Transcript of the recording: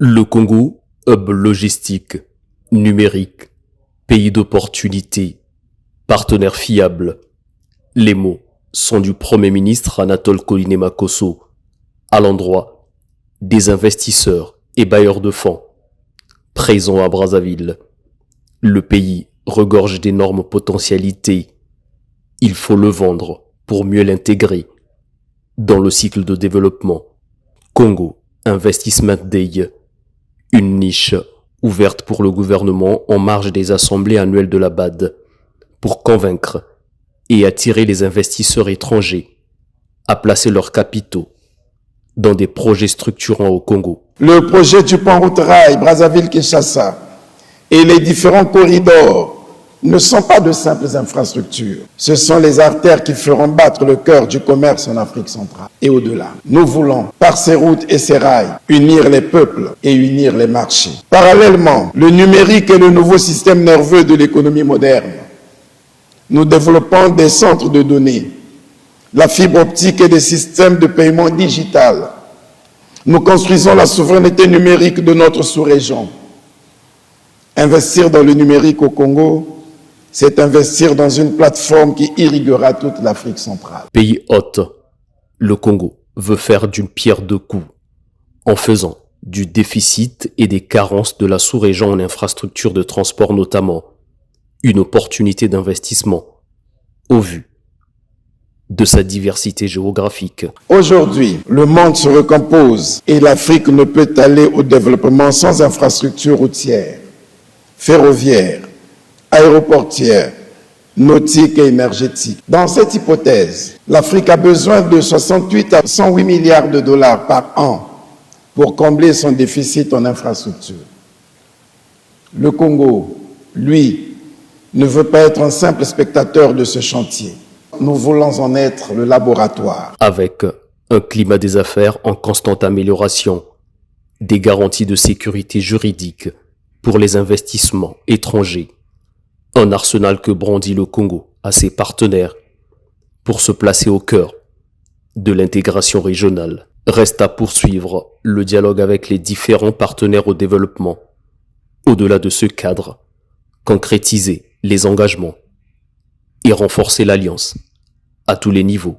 Le Congo, hub logistique, numérique, pays d'opportunités, partenaire fiable. Les mots sont du Premier ministre Anatole Koliné-Makosso à l'endroit des investisseurs et bailleurs de fonds présents à Brazzaville. Le pays regorge d'énormes potentialités. Il faut le vendre pour mieux l'intégrer dans le cycle de développement. Congo Investment Day, une niche ouverte pour le gouvernement en marge des assemblées annuelles de la BAD pour convaincre et attirer les investisseurs étrangers à placer leurs capitaux dans des projets structurants au Congo. Le projet du pont route rail Brazzaville-Kinshasa et les différents corridors ne sont pas de simples infrastructures. Ce sont les artères qui feront battre le cœur du commerce en Afrique centrale et au-delà. Nous voulons, par ces routes et ces rails, unir les peuples et unir les marchés. Parallèlement, le numérique est le nouveau système nerveux de l'économie moderne. Nous développons des centres de données, la fibre optique et des systèmes de paiement digital. Nous construisons la souveraineté numérique de notre sous-région. Investir dans le numérique au Congo, c'est investir dans une plateforme qui irriguera toute l'Afrique centrale. Pays hôte, le Congo veut faire d'une pierre deux coups, en faisant du déficit et des carences de la sous-région en infrastructures de transport notamment, une opportunité d'investissement, au vu de sa diversité géographique. Aujourd'hui, le monde se recompose et l'Afrique ne peut aller au développement sans infrastructures routières, ferroviaires, aéroportières, nautiques et énergétiques. Dans cette hypothèse, l'Afrique a besoin de 68 à 108 milliards de dollars par an pour combler son déficit en infrastructures. Le Congo, lui, ne veut pas être un simple spectateur de ce chantier. Nous voulons en être le laboratoire. Avec un climat des affaires en constante amélioration, des garanties de sécurité juridique pour les investissements étrangers, un arsenal que brandit le Congo à ses partenaires pour se placer au cœur de l'intégration régionale. Reste à poursuivre le dialogue avec les différents partenaires au développement. Au-delà de ce cadre, concrétiser les engagements et renforcer l'alliance à tous les niveaux.